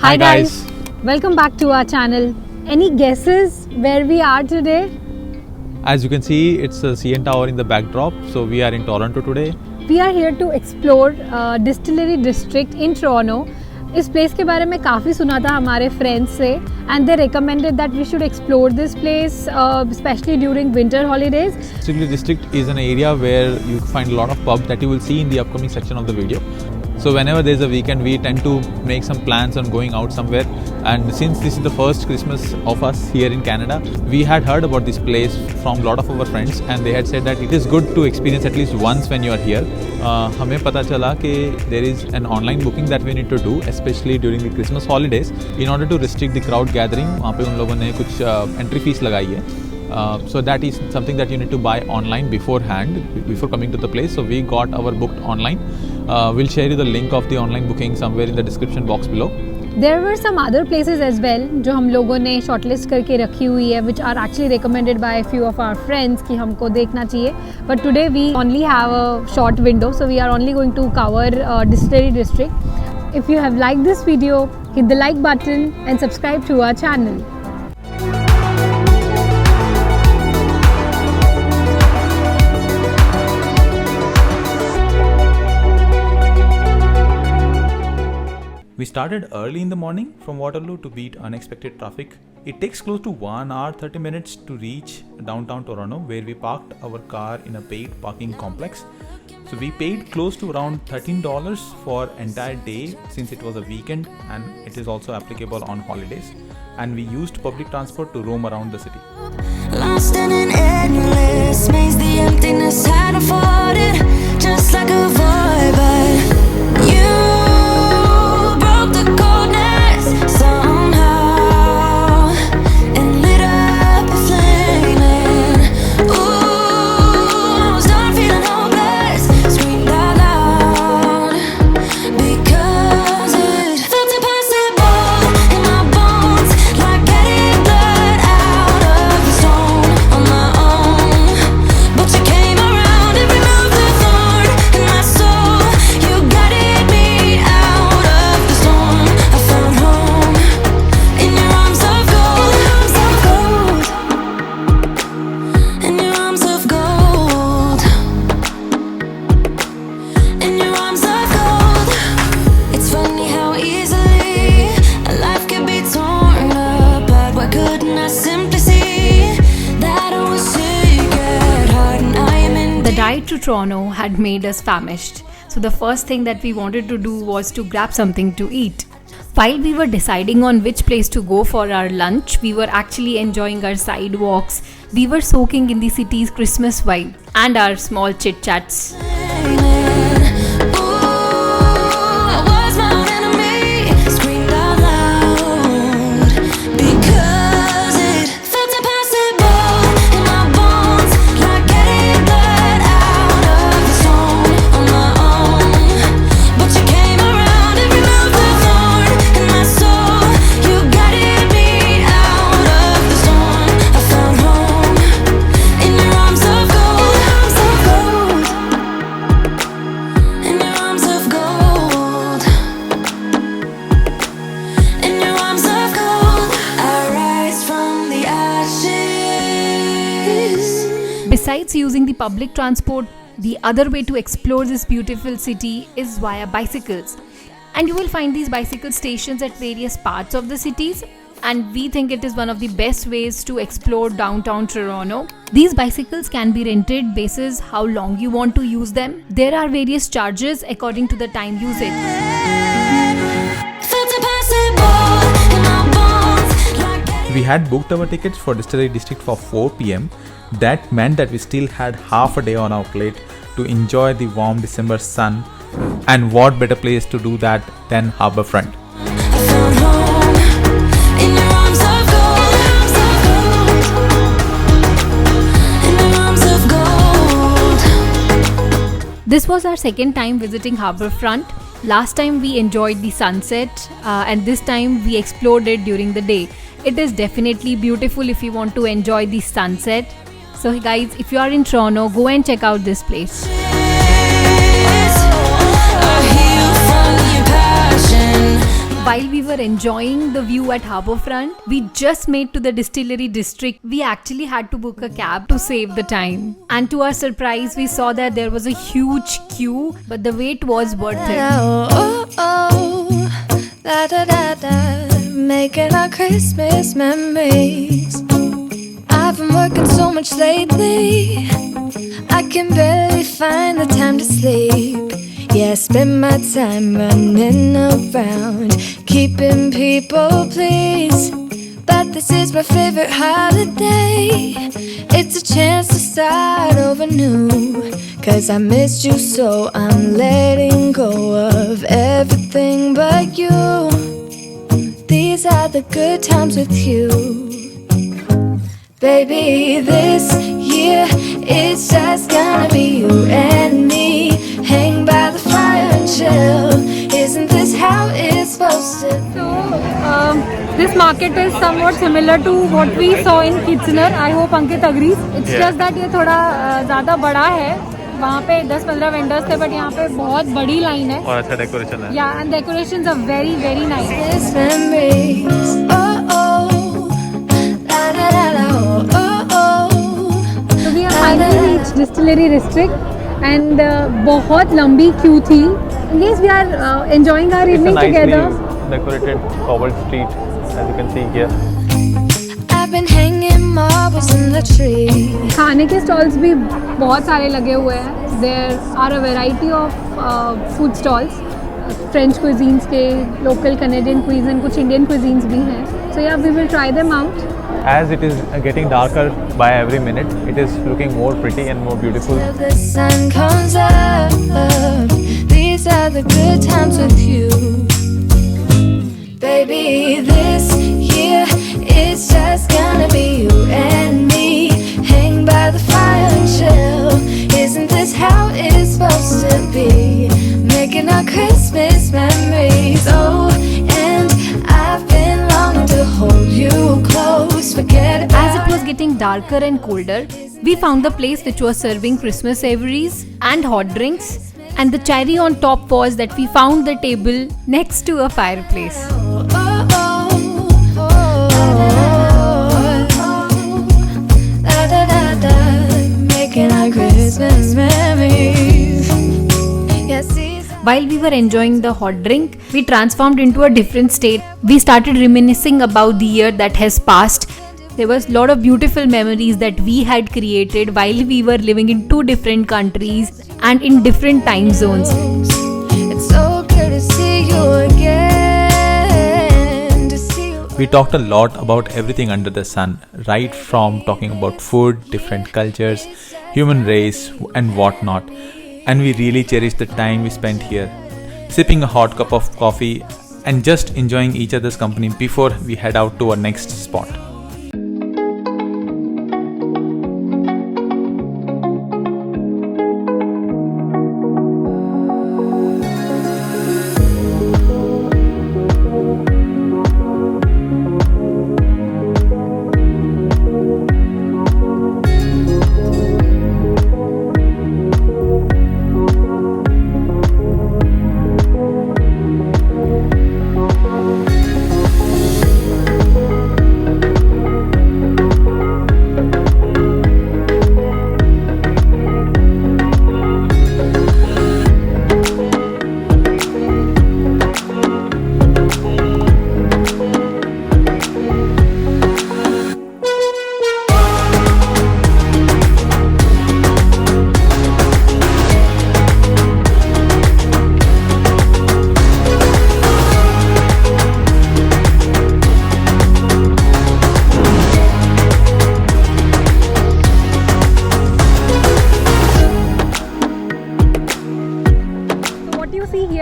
Hi guys, welcome back to our channel. Any guesses where we are today? As you can see, it's a CN Tower in the backdrop. So we are in Toronto today. We are here to explore Distillery District in Toronto. इस place के बारे में काफ़ी सुना था हमारे friends से and they recommended that we should explore this place especially during winter holidays. Distillery District is an area where you find a lot of pubs that you will see in the upcoming section of the video. So whenever there's a weekend, we tend to make some plans on going out somewhere. And since this is the first Christmas of us here in Canada, we had heard about this place from a lot of our friends and they had said that it is good to experience at least once when you are here. हमें पता चला कि there is an online booking that we need to do, especially during the Christmas holidays, in order to restrict the crowd gathering. वहाँ पे उन लोगों ने कुछ entry fees लगाई है. So that is something that you need to buy online beforehand, before coming to the place. So we got our booked online. We'll share you the link of the online booking somewhere in the description box below. There were some other places as well जो हम लोगों ने shortlist करके रखी हुई है, which are actually recommended by a few of our friends कि हमको देखना चाहिए. But today we only have a short window, so we are only going to cover Distillery District. If you have liked this video, hit the like button and subscribe to our channel. We started early in the morning from Waterloo to beat unexpected traffic. It takes close to 1 hour 30 minutes to reach downtown Toronto, where we parked our car in a paid parking complex. So we paid close to around $13 for entire day since it was a weekend and it is also applicable on holidays. And we used public transport to roam around the city. Lost in an endless maze, the emptiness had afforded just like a void, but you broke the coldness somehow and lit up a flame. Ooh, I was done feeling hopeless, screamed out loud because it felt impossible in my bones, like getting blood out of the stone on my own. But you came around and removed the thorn in my soul. You guided me out of the storm. I found home in your arms of gold, in your arms of gold, in your arms of gold. It's funny how easily a life can be torn apart. Why couldn't I simply see that I was sick at heart and I am in The drive to Toronto had made us famished, so the first thing that we wanted to do was to grab something to eat. While we were deciding on which place to go for our lunch, we were actually enjoying our sidewalks. We were soaking in the city's Christmas vibe and our small chit-chats. I was my own enemy, screamed out loud because it felt impossible in my bones, like getting blood out of the stone on my own. But you came around and removed the thorn in my soul. You guided me out of the storm. I found home in your arms of gold, in your arms of gold, in your arms of gold. I rise from the ashes. Besides using the public transport, the other way to explore this beautiful city is via bicycles. And you will find these bicycle stations at various parts of the cities. And we think it is one of the best ways to explore downtown Toronto. These bicycles can be rented basis how long you want to use them. There are various charges according to the time usage. Felt impossible in my bones, like getting We had booked our tickets for Distillery District for 4 p.m. That meant that we still had half a day on our plate to enjoy the warm December sun. And what better place to do that than Harbourfront? I found home in your arms of gold, in your arms of gold. This was our second time visiting Harbourfront. Last time we enjoyed the sunset and this time we explored it during the day. It is definitely beautiful if you want to enjoy the sunset. So guys, if you are in Toronto, go and check out this place. I heal from your passion. While we we were enjoying the view at Harbourfront, we just made to the distillery district. We actually had to book a cab to save the time. And to our surprise, we saw that there was a huge queue, but the wait was worth it. Oh, oh, da da da da, making our Christmas memories. I've been working so much lately, I can barely find the time to sleep. Yeah, I spend my time running around, keeping people pleased. But this is my favorite holiday. It's a chance to start over new. Cause I missed you, so I'm letting go of everything but you. These are the good times with you. Baby, this year it's just gonna be you and me. Hang by the fire and chill. Isn't this how it's supposed to be? So, this market is somewhat similar to what we saw in Kitchener. I hope Ankit agrees. It's just that ये थोड़ा ज़्यादा बड़ा है. वहाँ पे 10-15 vendors थे, but यहाँ पे बहुत बड़ी लाइन है. और अच्छा डेकोरेशन है. Yeah, and decorations are very very nice. This memories, oh oh, la la la la, oh oh. So we have finally reached Distillery District, and बहुत लंबी queue थी. Yes, we are enjoying our evening together. Decorated cobbled street, as you can see here. I've been hanging marbles in the tree. खाने के stalls भी बहुत सारे लगे हुए हैं. There are a variety of food stalls. French cuisines के, local Canadian cuisine, कुछ Indian cuisines भी हैं. So yeah, we will try them out. As it is getting darker by every minute, it is looking more pretty and more beautiful. Till the sun comes up. These are the good times with you. Baby, this year it's just gonna be you and me. Hang by the fire and chill. Isn't this how it's supposed to be? Making our Christmas memories. Oh, and I've been longing to hold you close. Forget about As it was getting darker and colder, we found the place which was serving Christmas savories and hot drinks. And the cherry on top was that we found the table next to a fireplace. oh, oh, oh, da da da da, making our Christmas memories. Yes, While we were enjoying the hot drink, we transformed into a different state. We started reminiscing about the year that has passed. There was a lot of beautiful memories that we had created while we were living in two different countries and in different time zones. it's so good to see you again. To see you. We talked a lot about everything under the sun, right from talking about food, different cultures, human race, and whatnot. And we really cherished the time we spent here, sipping a hot cup of coffee and just enjoying each other's company before we head out to our next spot.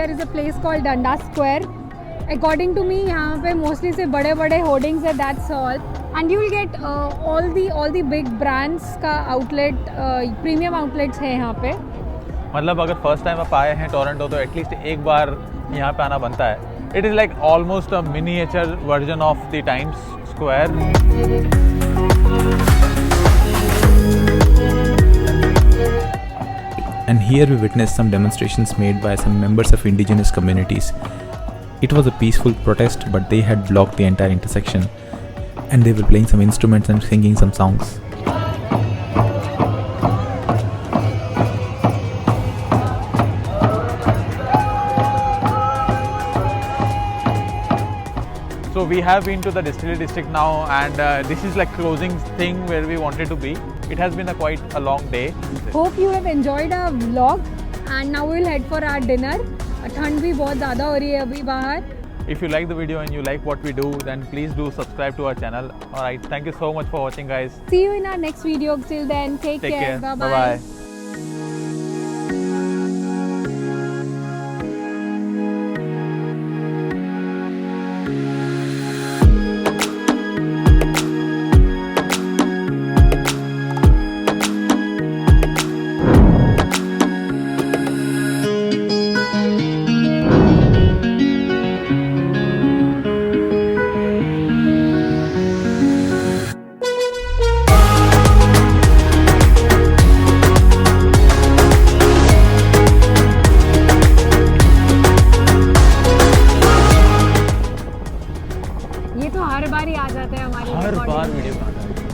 here is a place called Dundas Square. According to me, यहाँ पे mostly से बड़े-बड़े hoardings है, that's all. And you will get all the big brands का outlet, premium outlets है यहाँ पे. मतलब अगर फर्स्ट टाइम आप आए हैं टोरंटो तो एटलीस्ट एक बार यहाँ पे आना बनता है. It is like almost a miniature version of the times square. And here we witnessed some demonstrations made by some members of indigenous communities. It was a peaceful protest, but they had blocked the entire intersection and they were playing some instruments and singing some songs. So we have been to the distillery district now, and this is like closing thing where we wanted to be. It has been quite a long day. Hope you have enjoyed our vlog and now we'll head for our dinner. ठंड भी बहुत ज़्यादा हो रही है अभी बाहर. If you like the video and you like what we do, then please do subscribe to our channel. Alright, thank you so much for watching, guys. See you in our next video. Till then, take care. Bye bye. Bye-bye. ये तो हर बार ही आ जाता है हमारी हर recording बार में. Video बनाता है.